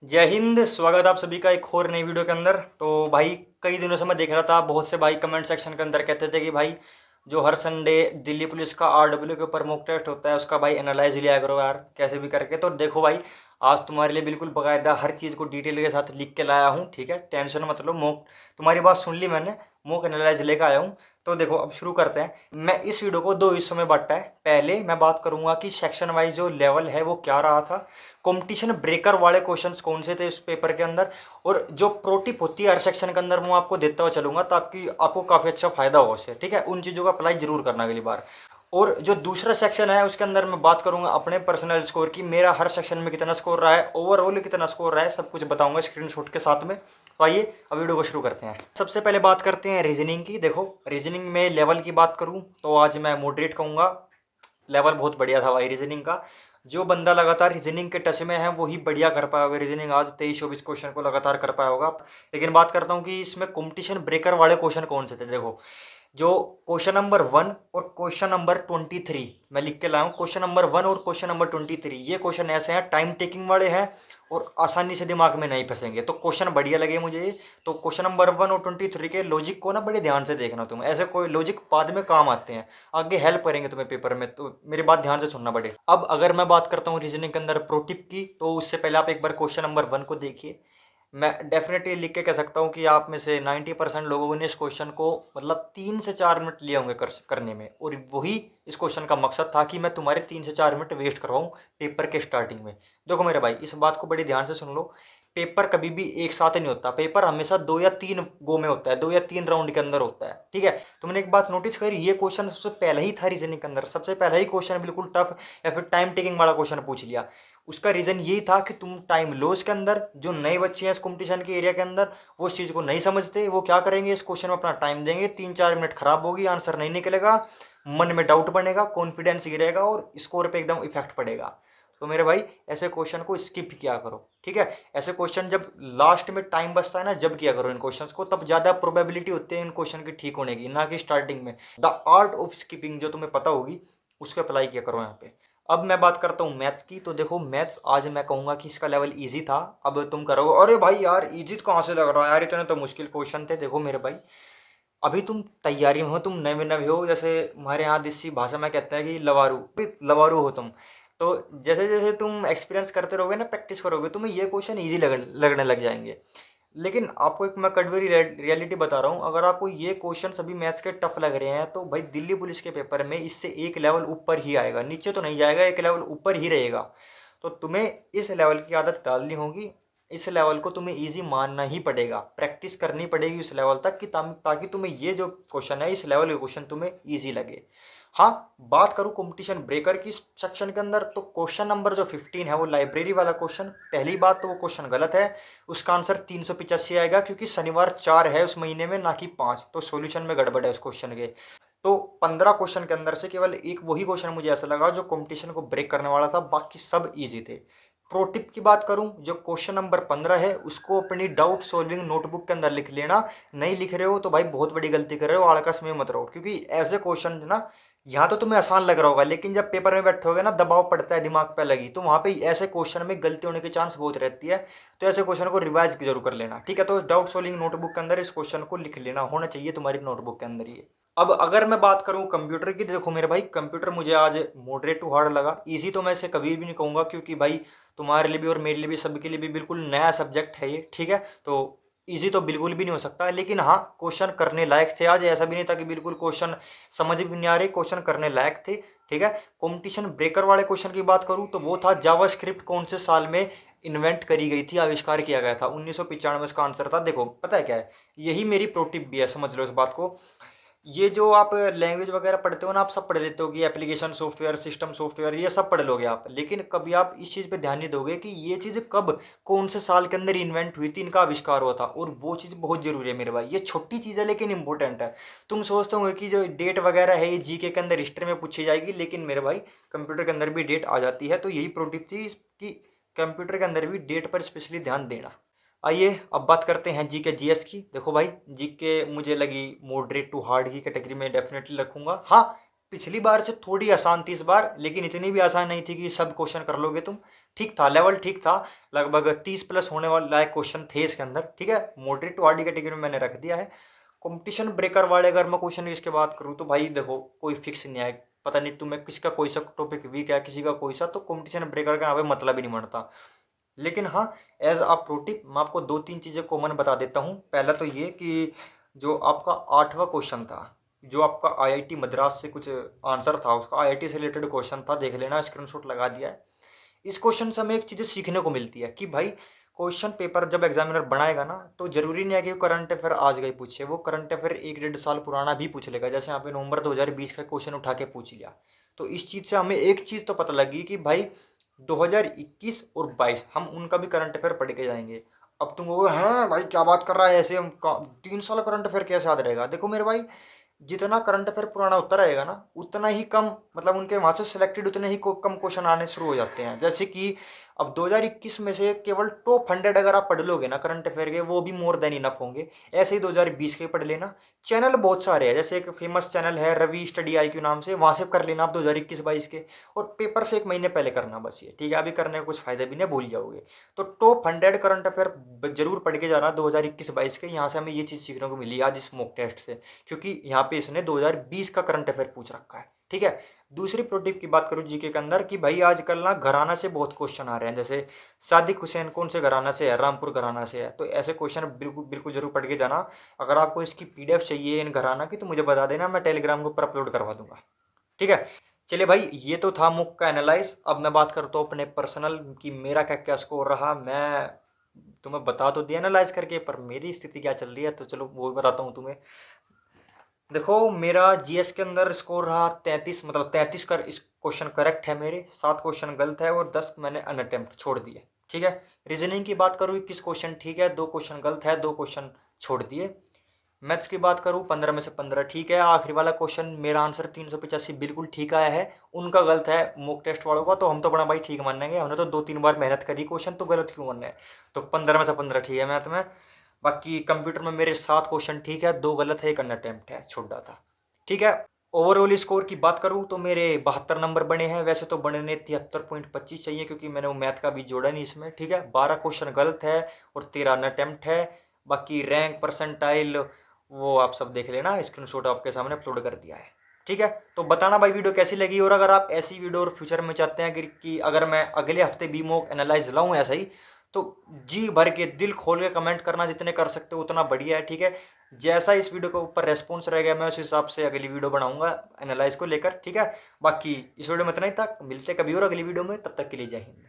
जय हिंद। स्वागत है आप सभी का एक और नई वीडियो के अंदर। तो भाई कई दिनों से मैं देख रहा था, बहुत से भाई कमेंट सेक्शन के अंदर कहते थे कि भाई जो हर संडे दिल्ली पुलिस का आरडब्ल्यू के ऊपर मॉक टेस्ट होता है उसका भाई एनालाइज लिया करो यार, कैसे भी करके। तो देखो भाई, आज तुम्हारे लिए बिल्कुल बाकायदा हर चीज़ को डिटेल के साथ लिख के लाया हूँ, ठीक है। टेंशन मत लो। मॉक तुम्हारी बात सुन ली मैंने, मॉक एनालाइज लेकर आया हूँ। तो देखो अब शुरू करते हैं। मैं इस वीडियो को दो हिस्सों में बांटा है। पहले मैं बात करूंगा कि सेक्शन वाइज जो लेवल है वो क्या रहा था, कंपटीशन ब्रेकर वाले क्वेश्चंस कौन से थे इस पेपर के अंदर, और जो प्रो टिप होती है हर सेक्शन के अंदर वो आपको देता हुआ चलूंगा, ताकि आपको काफ़ी अच्छा फायदा हो उससे, ठीक है। उन चीज़ों का अप्लाई जरूर करना अगली बार। और जो दूसरा सेक्शन है उसके अंदर मैं बात करूंगा अपने पर्सनल स्कोर की, मेरा हर सेक्शन में कितना स्कोर रहा है, ओवरऑल कितना स्कोर रहा है, सब कुछ बताऊंगा स्क्रीनशॉट के साथ में। तो आइए अब वीडियो को शुरू करते हैं। सबसे पहले बात करते हैं रीजनिंग की। देखो रीजनिंग में लेवल की बात करूं तो आज मैं मॉडरेट कहूंगा। लेवल बहुत बढ़िया था भाई रीजनिंग का। जो बंदा लगातार रीजनिंग के टच में है वही बढ़िया कर पाया होगा रीजनिंग, आज 23-24 क्वेश्चन को लगातार कर पाया होगा। लेकिन बात करता हूँ कि इसमें कंपटीशन ब्रेकर वाले क्वेश्चन कौन से थे। देखो, जो क्वेश्चन नंबर 1 और क्वेश्चन नंबर 23 मैं लिख के लाया हूँ। क्वेश्चन नंबर 1 और क्वेश्चन नंबर 23 ये क्वेश्चन ऐसे हैं, टाइम टेकिंग वाले हैं और आसानी से दिमाग में नहीं फंसेंगे, तो क्वेश्चन बढ़िया लगे मुझे ये। तो क्वेश्चन नंबर 1 और 23 के लॉजिक को ना बड़े ध्यान से देखना तुम, ऐसे कोई लॉजिक बाद में काम आते हैं, आगे हेल्प करेंगे तुम्हें पेपर में, तो मेरी बात ध्यान से सुनना पड़े। अब अगर मैं बात करता हूँ रीजनिंग के अंदर प्रो टिप की, तो उससे पहले आप एक बार क्वेश्चन नंबर 1 को देखिए। मैं डेफिनेटली लिख के कह सकता हूँ कि आप में से 90% लोगों ने इस क्वेश्चन को मतलब 3 से 4 मिनट लिए होंगे करने में, और वही इस क्वेश्चन का मकसद था कि मैं तुम्हारे 3 से 4 मिनट वेस्ट करवाऊँ पेपर के स्टार्टिंग में। देखो मेरे भाई, इस बात को बड़ी ध्यान से सुन लो। पेपर कभी भी एक साथ नहीं होता, पेपर हमेशा 2 या 3 गो में होता है, 2 या 3 राउंड के अंदर होता है, ठीक है। तुमने एक बात नोटिस करी, ये क्वेश्चन सबसे पहले ही था रीजनिंग के अंदर, सबसे पहला ही क्वेश्चन बिल्कुल टफ या फिर टाइम टेकिंग वाला क्वेश्चन पूछ लिया। उसका रीज़न यही था कि तुम टाइम लो इसके अंदर। जो नए बच्चे हैं इस कंपटीशन के एरिया के अंदर, वो इस चीज़ को नहीं समझते, वो क्या करेंगे, इस क्वेश्चन में अपना टाइम देंगे, 3-4 मिनट खराब होगी, आंसर नहीं निकलेगा, मन में डाउट बनेगा, कॉन्फिडेंस गिरेगा और स्कोर पे एकदम इफेक्ट पड़ेगा। तो मेरे भाई ऐसे क्वेश्चन को स्किप किया करो, ठीक है। ऐसे क्वेश्चन जब लास्ट में टाइम बचता है ना, जब किया करो इन क्वेश्चंस को, तब ज़्यादा प्रोबेबिलिटी होती है इन क्वेश्चन की ठीक होने की, ना कि स्टार्टिंग में। द आर्ट ऑफ स्किपिंग जो तुम्हें पता होगी, उसको अप्लाई किया करो यहाँ पे। अब मैं बात करता हूँ मैथ्स की। तो देखो मैथ्स आज मैं कहूँगा कि इसका लेवल इजी था। अब तुम करोगे अरे भाई यार इजी तो कहाँ से लग रहा है यार, इतने तो मुश्किल क्वेश्चन थे। देखो मेरे भाई, अभी तुम तैयारी में हो, तुम नए नए हो, जैसे हमारे यहाँ देसी भाषा में कहते हैं कि लवारू, भी लवारू हो तुम। तो जैसे जैसे तुम एक्सपीरियंस करते रहोगे ना, प्रैक्टिस करोगे, तुम्हें ये क्वेश्चन ईजी लगने लग जाएंगे। लेकिन आपको एक मैं कड़वी रियलिटी बता रहा हूँ, अगर आपको ये क्वेश्चन सभी मैथ्स के टफ लग रहे हैं तो भाई दिल्ली पुलिस के पेपर में इससे एक लेवल ऊपर ही आएगा, नीचे तो नहीं जाएगा, एक लेवल ऊपर ही रहेगा। तो तुम्हें इस लेवल की आदत डालनी होगी। इस लेवल को तुम्हें इजी मानना ही पड़ेगा, प्रैक्टिस करनी पड़ेगी उस लेवल तक कि ताकि तुम्हें ये जो क्वेश्चन है इस लेवल के क्वेश्चन तुम्हें इजी लगे। हाँ, बात करूँ कंपटीशन ब्रेकर की सेक्शन के अंदर, तो क्वेश्चन नंबर जो 15 है वो लाइब्रेरी वाला क्वेश्चन। पहली बात तो वो क्वेश्चन गलत है, उसका आंसर 385 आएगा, क्योंकि शनिवार 4 है उस महीने में, ना कि 5। तो सॉल्यूशन में गड़बड़ है उस क्वेश्चन के। तो 15 क्वेश्चन के अंदर से केवल एक वही क्वेश्चन मुझे ऐसा लगा जो कंपटीशन को ब्रेक करने वाला था, बाकी सब इजी थे। प्रो टिप की बात करूं, जो क्वेश्चन नंबर 15 है उसको अपनी डाउट सॉल्विंग नोटबुक के अंदर लिख लेना। नहीं लिख रहे हो तो भाई बहुत बड़ी गलती कर रहे हो, आलकस में मत रहो, क्योंकि ऐसे क्वेश्चन ना यहाँ तो तुम्हें आसान लग रहा होगा, लेकिन जब पेपर में बैठोगे ना, दबाव पड़ता है दिमाग पे लगी, तो वहाँ पे ऐसे क्वेश्चन में गलती होने की चांस बहुत रहती है। तो ऐसे क्वेश्चन को रिवाइज जरूर कर लेना, ठीक है। तो डाउट सॉल्विंग नोटबुक के अंदर इस क्वेश्चन को लिख लेना, होना चाहिए तुम्हारी नोटबुक के अंदर ये। अब अगर मैं बात करूं कंप्यूटर की, तो देखो मेरे भाई कंप्यूटर मुझे आज मॉडरेट टू हार्ड लगा। इजी तो मैं इसे कभी भी नहीं कहूंगा, क्योंकि भाई तुम्हारे लिए भी और मेरे लिए भी, सबके लिए भी बिल्कुल नया सब्जेक्ट है ये, ठीक है। तो इजी तो बिल्कुल भी नहीं हो सकता, लेकिन हाँ क्वेश्चन करने लायक थे आज, ऐसा भी नहीं था कि बिल्कुल क्वेश्चन समझ भी नहीं आ रहे, क्वेश्चन करने लायक थे, ठीक है। कंपटीशन ब्रेकर वाले क्वेश्चन की बात करूं तो वो था जावास्क्रिप्ट कौन से साल में इन्वेंट करी गई थी, आविष्कार किया गया था। 1995 उसका आंसर था। देखो पता है क्या है, यही मेरी प्रोटिप भी है, समझ लो इस बात को। ये जो आप लैंग्वेज वगैरह पढ़ते हो ना, आप सब पढ़ लेते हो कि एप्लीकेशन सॉफ्टवेयर, सिस्टम सॉफ्टवेयर, ये सब पढ़ लोगे आप, लेकिन कभी आप इस चीज़ पे ध्यान नहीं दोगे कि ये चीज़ कब, कौन से साल के अंदर इन्वेंट हुई थी, इनका आविष्कार हुआ था। और वो चीज़ बहुत जरूरी है मेरे भाई, ये छोटी चीज़ है लेकिन इंपॉर्टेंट है। तुम सोचते होंगे कि जो डेट वगैरह है ये जीके के अंदर हिस्ट्री में पूछी जाएगी, लेकिन मेरे भाई कंप्यूटर के अंदर भी डेट आ जाती है। तो यही प्रोटिप थी कि कंप्यूटर के अंदर भी डेट पर स्पेशली ध्यान देना। आइए अब बात करते हैं जीके जीएस की। देखो भाई, जीके मुझे लगी मॉडरेट टू हार्ड की कैटेगरी में डेफिनेटली रखूंगा। हाँ, पिछली बार से थोड़ी आसान थी इस बार, लेकिन इतनी भी आसान नहीं थी कि सब क्वेश्चन कर लोगे तुम। ठीक था, लेवल ठीक था, लगभग 30 प्लस होने वाले लायक क्वेश्चन थे इसके अंदर, ठीक है। मॉडरेट टू हार्ड कैटेगरी में मैंने रख दिया है। कंपटीशन ब्रेकर वाले अगर मैं क्वेश्चन इसके बात करूँ तो भाई देखो कोई फिक्स नहीं है, पता नहीं तुम्हें किसका कोई सा टॉपिक वीक है, किसी का कोई सा, तो कंपटीशन ब्रेकर का यहाँ पे मतलब ही नहीं बनता। लेकिन हाँ, एज अ प्रो टिप मैं आपको दो तीन चीज़ें कॉमन बता देता हूँ। पहला तो ये कि जो आपका 8वां क्वेश्चन था, जो आपका आईआईटी मद्रास से कुछ आंसर था, उसका आईआईटी से रिलेटेड क्वेश्चन था, देख लेना, स्क्रीनशॉट लगा दिया है। इस क्वेश्चन से हमें एक चीज़ सीखने को मिलती है कि भाई क्वेश्चन पेपर जब एग्जामिनर बनाएगा ना, तो जरूरी नहीं है कि वो करंट अफेयर आज का ही पूछे, वो करंट अफेयर 1 1.5 साल पुराना भी पूछ लेगा। जैसे यहाँ पे नवंबर 2020 का क्वेश्चन उठा के पूछ लिया, तो इस चीज़ से हमें एक चीज़ तो पता लगी कि भाई 2021 और 22 हम उनका भी करंट अफेयर पढ़ के जाएंगे। अब तुम कहोगे हैं भाई क्या बात कर रहा है, ऐसे हम 3 साल करंट अफेयर कैसे याद रहेगा? देखो मेरे भाई, जितना करंट अफेयर पुराना होता रहेगा ना, उतना ही कम, मतलब उनके वहां से सिलेक्टेड उतने ही कम क्वेश्चन आने शुरू हो जाते हैं। जैसे कि अब 2021 में से केवल टॉप 100 अगर आप पढ़ लोगे ना करंट अफेयर के, वो भी मोर देन इनफ होंगे। ऐसे ही 2020 के पढ़ लेना। चैनल बहुत सारे हैं, जैसे एक फेमस चैनल है रवि स्टडी IQ नाम से, वहां से कर लेना आप 2021-22 के। और पेपर से 1 महीने पहले करना बस, ये ठीक है। अभी करने का कुछ फायदा भी नहीं, भूल जाओगे। तो टॉप 100 करंट अफेयर जरूर पढ़ के जाना 2021-22 के। यहाँ से हमें ये चीज़ सीखने को मिली आज इस मॉक टेस्ट से, क्योंकि यहाँ पे इसने 2020 का करंट अफेयर पूछ रखा है, ठीक है। दूसरी प्रो टिप की बात करूँ जीके के अंदर कि भाई आजकल ना घराना से बहुत क्वेश्चन आ रहे हैं। जैसे सादिक हुसैन कौन से घराना से है, रामपुर घराना से है, तो ऐसे क्वेश्चन बिल्कुल बिल्कुल जरूर पढ़ के जाना। अगर आपको इसकी PDF चाहिए इन घराना की, तो मुझे बता देना, मैं टेलीग्राम के ऊपर अपलोड करवा दूंगा, ठीक है। चलिए भाई, ये तो था मुक का एनालाइज। अब मैं बात करता हूँ अपने पर्सनल कि मेरा क्या क्या स्कोर रहा। मैं तुम्हें बता तो दिया एनालाइज करके, पर मेरी स्थिति क्या चल रही है, तो चलो वो भी बताता हूँ तुम्हें। देखो मेरा GS के अंदर स्कोर रहा 33, मतलब 33 का इस क्वेश्चन करेक्ट है मेरे, 7 क्वेश्चन गलत है और 10 मैंने अनअटेम्प्ट छोड़ दिए, ठीक है। रीजनिंग की बात करूँ 21 क्वेश्चन ठीक है, 2 क्वेश्चन गलत है, 2 क्वेश्चन छोड़ दिए। मैथ्स की बात करूँ 15 में से 15 ठीक है। आखिरी वाला क्वेश्चन मेरा आंसर 385 बिल्कुल ठीक आया है, उनका गलत है मॉक टेस्ट वालों का, तो हम तो बड़ा भाई ठीक मानेंगे, हमने तो 2 3 बार मेहनत करी, क्वेश्चन तो गलत क्यों मानना है। तो 15 में से 15 ठीक है मैथ में। बाकी कंप्यूटर में मेरे 7 क्वेश्चन ठीक है, 2 गलत है, 1 अनअटेम्प्ट है, छोटा था, ठीक है। ओवरऑल स्कोर की बात करूँ तो मेरे 72 नंबर बने हैं। वैसे तो बनने 73.25 चाहिए, क्योंकि मैंने वो मैथ का भी जोड़ा नहीं इसमें, ठीक है। 12 क्वेश्चन गलत है और 13 अनअटेम्प्ट है। बाकी रैंक परसेंटाइल वो आप सब देख लेना, स्क्रीनशॉट आपके सामने अपलोड कर दिया है, ठीक है। तो बताना भाई वीडियो कैसी लगी, और अगर आप ऐसी वीडियो और फ्यूचर में चाहते हैं कि अगर मैं अगले हफ्ते भी मॉक एनालाइज लाऊं ऐसा ही, तो जी भर के दिल खोल के कमेंट करना, जितने कर सकते हो उतना बढ़िया है, ठीक है। जैसा इस वीडियो के ऊपर रेस्पॉन्स रहेगा, मैं उस हिसाब से अगली वीडियो बनाऊंगा एनालाइज को लेकर, ठीक है। बाकी इस वीडियो में इतना ही था, मिलते कभी और अगली वीडियो में, तब तक के लिए जय हिंद।